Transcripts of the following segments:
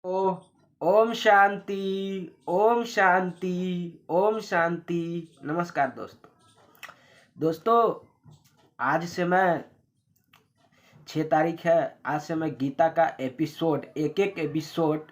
ओ ओम शांति। ओम शांति। ओम शांति। नमस्कार दोस्तों, आज से मैं 6 तारीख है। आज से मैं गीता का एपिसोड एक एपिसोड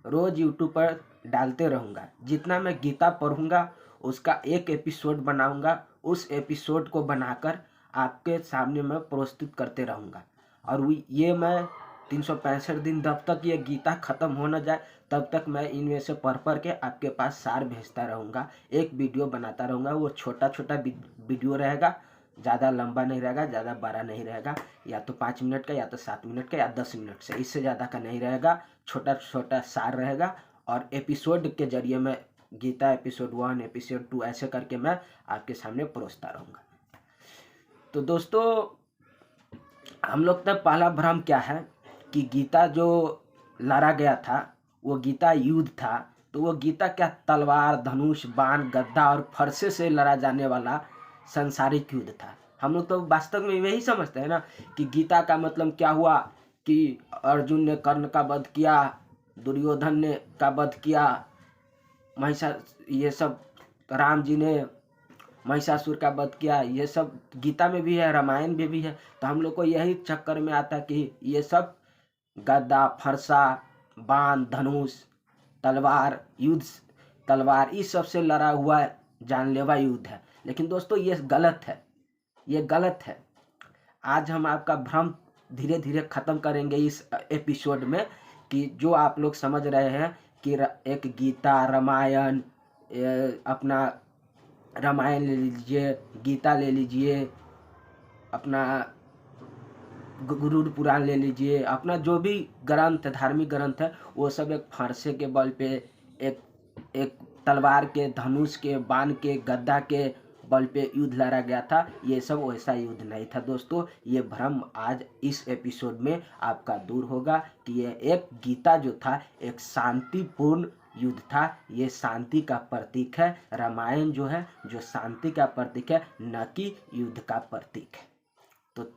रोज यूट्यूब पर डालते रहूँगा। जितना मैं गीता पढ़ूँगा उसका एक एपिसोड बनाऊँगा। उस एपिसोड को बनाकर आपके सामने मैं प्रस्तुत करते रहूँगा। और ये मैं 365 दिन जब तक ये गीता ख़त्म हो न जाए तब तक मैं इनमें से पढ़ के आपके पास सार भेजता रहूँगा। एक वीडियो बनाता रहूँगा। वो छोटा वीडियो रहेगा, ज़्यादा लंबा नहीं रहेगा, ज़्यादा बड़ा नहीं रहेगा। या तो 5 मिनट का, या तो 7 मिनट का, या 10 मिनट से इससे ज़्यादा का नहीं रहेगा। छोटा छोटा सार रहेगा। और एपिसोड के जरिए मैं गीता एपिसोड 1 एपिसोड 2 ऐसे करके मैं आपके सामने परोसता रहूँगा। तो दोस्तों, हम लोग का पहला भ्रम क्या है कि गीता जो लड़ा गया था वो गीता युद्ध था। तो वो गीता क्या तलवार, धनुष, बाण, गद्दा और फरसे से लड़ा जाने वाला संसारिक युद्ध था। हम लोग तो वास्तव में यही समझते हैं ना कि गीता का मतलब क्या हुआ कि अर्जुन ने कर्ण का वध किया, दुर्योधन ने का वध किया, ये सब राम जी ने महिषासुर का वध किया। ये सब गीता में भी है, रामायण में भी है। तो हम लोग को यही चक्कर में आता है कि ये सब गदा, फरसा, बाण, धनुष, तलवार युद्ध, तलवार इस सब से लड़ा हुआ जानलेवा युद्ध है। लेकिन दोस्तों ये गलत है, ये गलत है। आज हम आपका भ्रम धीरे धीरे ख़त्म करेंगे इस एपिसोड में कि जो आप लोग समझ रहे हैं कि एक गीता, रामायण, अपना रामायण ले लीजिए, गीता ले लीजिए, अपना गुरु पुराण ले लीजिए, अपना जो भी ग्रंथ, धार्मिक ग्रंथ है, वो सब एक फरसे के बल पे, एक एक तलवार के, धनुष के, बाण के, गद्दा के बल पे युद्ध लड़ा गया था। ये सब वैसा युद्ध नहीं था दोस्तों। ये भ्रम आज इस एपिसोड में आपका दूर होगा कि ये एक गीता जो था एक शांतिपूर्ण युद्ध था। ये शांति का प्रतीक है। रामायण जो है जो शांति का प्रतीक है, न कि युद्ध का प्रतीक है। तो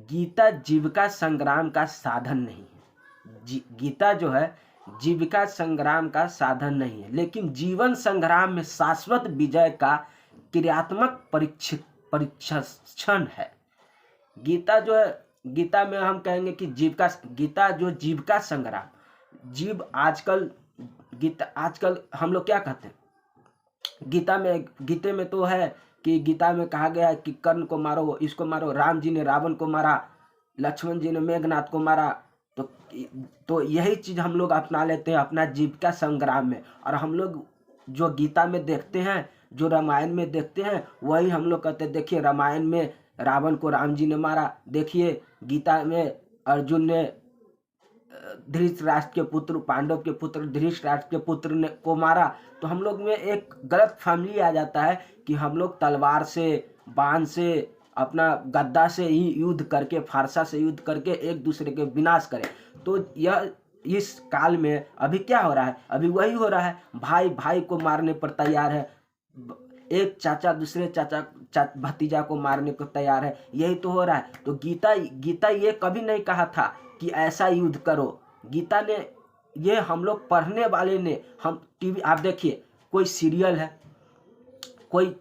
गीता जीविका संग्राम का साधन नहीं है। गीता जो है जीविका संग्राम का साधन नहीं है, लेकिन जीवन संग्राम में शाश्वत विजय का क्रियात्मक परीक्षण है। गीता जो है, गीता में हम कहेंगे कि गीता जो जीविका संग्राम, आजकल हम लोग क्या कहते हैं, गीते में तो है कि गीता में कहा गया है कि कर्ण को मारो, इसको मारो। राम जी ने रावण को मारा, लक्ष्मण जी ने मेघनाथ को मारा। तो यही चीज़ हम लोग अपना लेते हैं अपना जीविका संग्राम में। और हम लोग जो गीता में देखते हैं, जो रामायण में देखते हैं, वही हम लोग कहते हैं। देखिए रामायण में रावण को राम जी ने मारा, देखिए गीता में अर्जुन ने धृतराष्ट्र के पुत्र, पांडव के पुत्र धृतराष्ट्र के पुत्र ने को मारा। तो हम लोग में एक गलत फैमिली आ जाता है कि हम लोग तलवार से, बाण से, अपना गद्दा से ही युद्ध करके, फारसा से युद्ध करके एक दूसरे के विनाश करें। तो यह इस काल में अभी क्या हो रहा है, अभी वही हो रहा है। भाई भाई को मारने पर तैयार है, एक चाचा दूसरे भतीजा को मारने को तैयार है। यही तो हो रहा है। तो गीता ये कभी नहीं कहा था कि ऐसा युद्ध करो। गीता ने, ये हम लोग पढ़ने वाले ने, हम टीवी, आप देखिए कोई सीरियल है, कोई,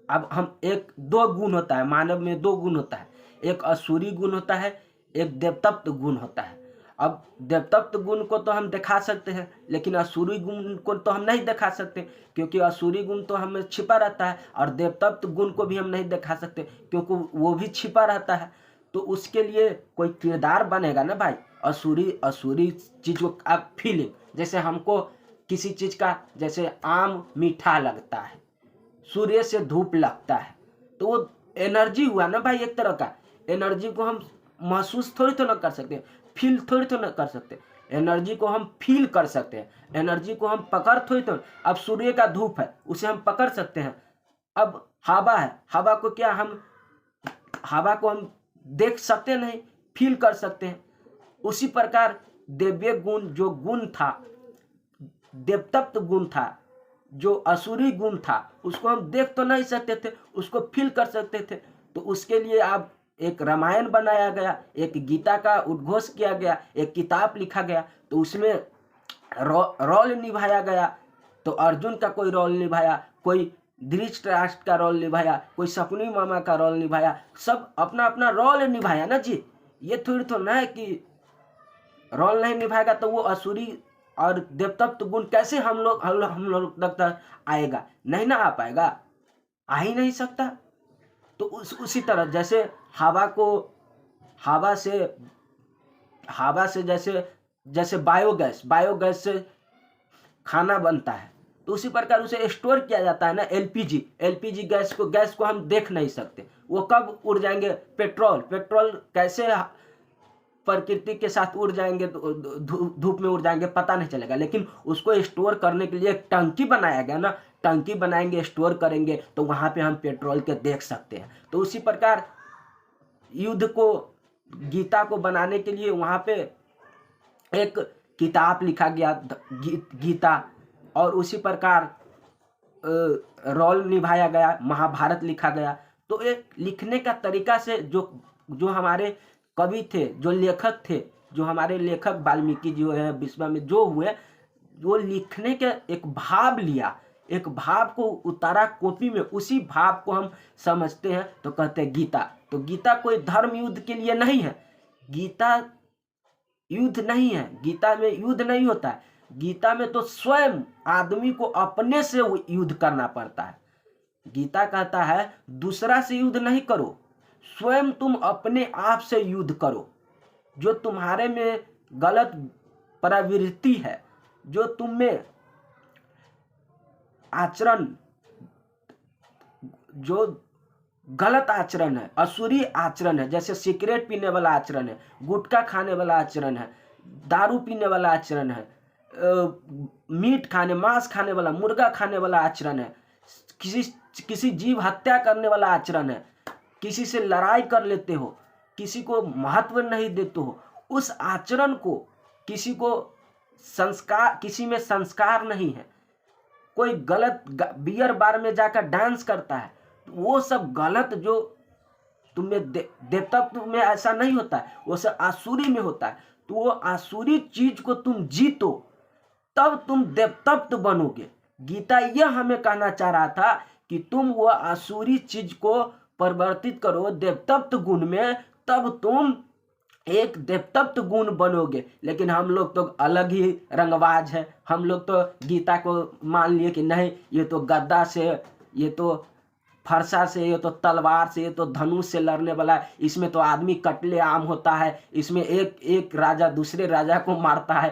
अब हम एक दो गुण होता है मानव में, दो गुण होता है, एक असुरी गुण होता है, एक देवतप्त गुण होता है। अब देवतप्त गुण को तो हम दिखा सकते हैं, लेकिन असुरी गुण को तो हम नहीं दिखा सकते, क्योंकि असुरी गुण तो हमें छिपा रहता है। और देवतप्त गुण को भी हम नहीं दिखा सकते क्योंकि वो भी छिपा रहता है। तो उसके लिए कोई किरदार बनेगा ना भाई। असुरी चीज को आप फीलिंग, जैसे हमको किसी चीज का, जैसे आम मीठा लगता है, सूर्य से धूप लगता है, तो वो एनर्जी हुआ ना भाई। एक तरह का एनर्जी को हम महसूस थोड़ी तो ना कर सकते, फील थोड़ी तो ना कर सकते। एनर्जी को हम फील कर सकते हैं, एनर्जी को हम पकड़ थोड़ी तो। अब सूर्य का धूप है, उसे हम पकड़ सकते हैं। अब हवा है, हवा को हम देख सकते नहीं, फील कर सकते हैं। उसी प्रकार दिव्य गुण जो गुण था, देवतप्त गुण था, जो असुरी गुण था, उसको हम देख तो नहीं सकते थे, उसको फील कर सकते थे। तो उसके लिए आप एक रामायण बनाया गया, एक गीता का उद्घोष किया गया, एक किताब लिखा गया, तो उसमें रोल निभाया गया। तो अर्जुन का कोई रोल निभाया, कोई धृतराष्ट्र का रोल निभाया, कोई शकुनी मामा का रोल निभाया, सब अपना अपना रोल निभाया ना जी। ये थोड़ी तो ना है कि रोल नहीं निभाएगा तो वो असुरी और देवतत्व गुण कैसे हम लोग तक आएगा, नहीं ना आ पाएगा, आ ही नहीं सकता। तो उसी तरह जैसे हवा से जैसे बायोगैस से खाना बनता है, तो उसी प्रकार उसे स्टोर किया जाता है ना। एलपीजी गैस को हम देख नहीं सकते, वो कब उड़ जाएंगे। पेट्रोल कैसे प्रकृति के साथ उड़ जाएंगे, धूप में उड़ जाएंगे, पता नहीं चलेगा। लेकिन उसको स्टोर करने के लिए एक टंकी बनाया गया ना, टंकी बनाएंगे, स्टोर करेंगे, तो वहां पे हम पेट्रोल के देख सकते हैं। तो उसी प्रकार युद्ध को, गीता को बनाने के लिए वहां पे एक किताब लिखा गया, गीता, और उसी प्रकार रोल निभाया गया, महाभारत लिखा गया। तो एक लिखने का तरीका से जो हमारे कवि थे, जो लेखक थे, जो हमारे लेखक वाल्मीकि जी है, विश्वामित्र जो हुए, वो लिखने के एक भाव लिया, एक भाव को उतारा कॉपी में, उसी भाव को हम समझते हैं तो कहते हैं गीता। तो गीता कोई धर्म युद्ध के लिए नहीं है, गीता युद्ध नहीं है, गीता में युद्ध नहीं होता है। गीता में तो स्वयं आदमी को अपने से युद्ध करना पड़ता है। गीता कहता है दूसरा से युद्ध नहीं करो, स्वयं तुम अपने आप से युद्ध करो। जो तुम्हारे में गलत प्रवृत्ति है, जो तुम में आचरण, जो गलत आचरण है, असुरी आचरण है, जैसे सिगरेट पीने वाला आचरण है, गुटखा खाने वाला आचरण है, दारू पीने वाला आचरण है, मांस खाने वाला, मुर्गा खाने वाला आचरण है, किसी जीव हत्या करने वाला आचरण है, किसी से लड़ाई कर लेते हो, किसी को महत्व नहीं देते हो, उस आचरण को, किसी में संस्कार नहीं है, कोई गलत बियर बार में जाकर डांस करता है, वो सब गलत, जो तुम्हें देवतत्व में ऐसा नहीं होता है, वो सब आसुरी में होता है। तो वो आसुरी चीज को तुम जीतो, तब तुम देवतत्व बनोगे। गीता यह हमें कहना चाह रहा था कि तुम वो आसुरी चीज को परिवर्तित करो देवतत्व गुण में, तब तुम एक देवतत्व गुण बनोगे। लेकिन हम लोग तो अलग ही रंगबाज है, हम लोग तो गीता को मान लिए कि नहीं, ये तो गद्दा से, ये तो फरसा से, ये तो तलवार से, ये तो धनुष से लड़ने वाला है, इसमें तो आदमी कत्ले आम होता है, इसमें एक राजा दूसरे राजा को मारता है,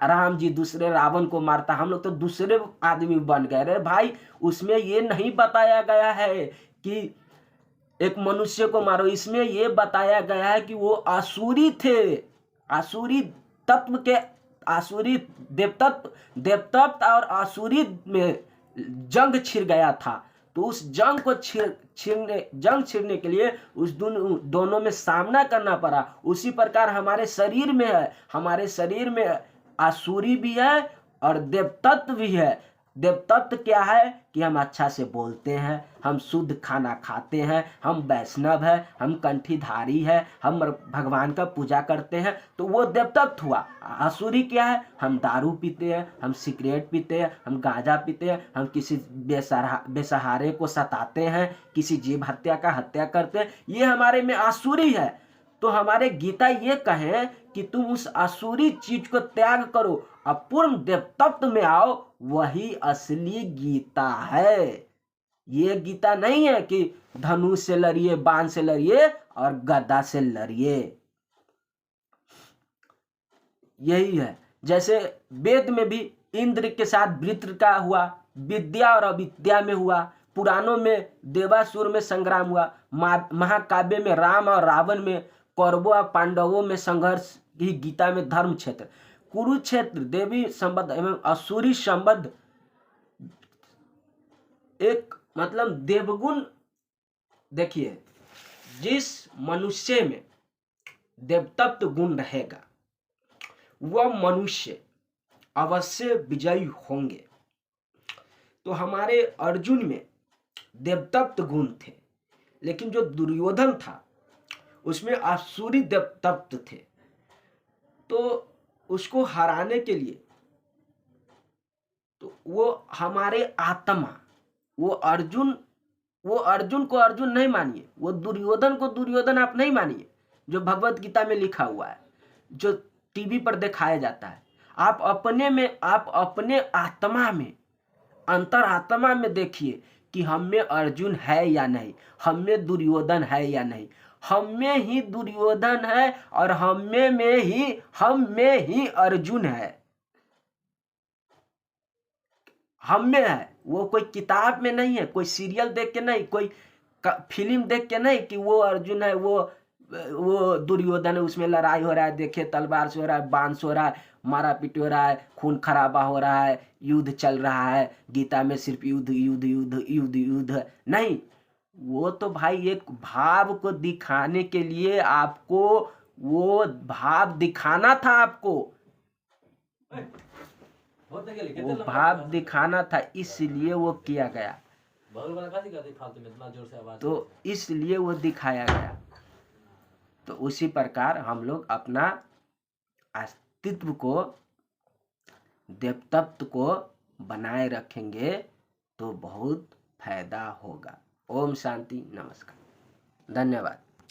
राम जी दूसरे रावण को मारता है, हम लोग तो दूसरे आदमी बन गए। रे भाई, उसमें ये नहीं बताया गया है कि एक मनुष्य को मारो, इसमें ये बताया गया है कि वो आसुरी थे, आसुरी तत्व के, आसुरी देवतत्व और आसुरी में जंग छिड़ गया था। तो उस जंग को छिड़ने के लिए उस दोनों में सामना करना पड़ा। उसी प्रकार हमारे शरीर में है, हमारे शरीर में आसुरी भी है और देवतत्व भी है। देवतत्व क्या है कि हम अच्छा से बोलते हैं, हम शुद्ध खाना खाते हैं, हम वैष्णव है, हम कंठीधारी है, हम भगवान का पूजा करते हैं, तो वो देवतत्व हुआ। आसुरी क्या है, हम दारू पीते हैं, हम सिगरेट पीते हैं, हम गांजा पीते हैं, हम किसी बेसहारे को सताते हैं, किसी जीव हत्या का हत्या करते हैं, ये हमारे में आसुरी है। तो हमारे गीता ये कहें कि तुम उस आसुरी चीज को त्याग करो, अपूर्ण देवतत्व में आओ, वही असली गीता है। ये गीता नहीं है कि धनुष से लड़िए, बाण से लड़िए और गदा से लड़िए। यही है। जैसे वेद में भी इंद्र के साथ वृत्र का हुआ, विद्या और अविद्या में हुआ, पुराणों में देवासुर में संग्राम हुआ, महाकाव्य में राम और रावण में, कौरवों और पांडवों में संघर्ष की गीता में धर्म क्षेत्र, कुरुक्षेत्र, देवी संबद्ध एवं असुरी संबद्ध, एक मतलब देवगुण। देखिए, जिस मनुष्य में देवतत्व गुण रहेगा वह मनुष्य अवश्य विजयी होंगे। तो हमारे अर्जुन में देवतत्व गुण थे, लेकिन जो दुर्योधन था उसमें आसुरी तत्व थे। तो उसको हराने के लिए तो वो हमारे आत्मा, वो अर्जुन को अर्जुन नहीं मानिए, वो दुर्योधन को दुर्योधन आप नहीं मानिए जो भगवत गीता में लिखा हुआ है, जो टीवी पर दिखाया जाता है। आप अपने आत्मा में, अंतरात्मा में देखिए कि हम में अर्जुन है या नहीं, हम में दुर्योधन है या नहीं। हम में ही दुर्योधन है और हम में ही अर्जुन है। हम में है, वो कोई किताब में नहीं है, कोई सीरियल देख के नहीं, कोई फिल्म देख के नहीं कि वो अर्जुन है, वो दुर्योधन है, उसमें लड़ाई हो रहा है, देखे तलवार से हो रहा है, बाण से हो रहा है, मारा पीट हो रहा है, खून खराबा हो रहा है, युद्ध चल रहा है। गीता में सिर्फ युद्ध युद्ध युद्ध युद्ध युद्ध नहीं। वो तो भाई एक भाव को दिखाने के लिए आपको वो भाव दिखाना था, आपको वो भाव दिखाना था, इसलिए वो किया गया। तो इसलिए वो दिखाया गया। तो उसी प्रकार हम लोग अपना अस्तित्व को, देवत्व को बनाए रखेंगे तो बहुत फायदा होगा। ओम शांति, नमस्कार, धन्यवाद।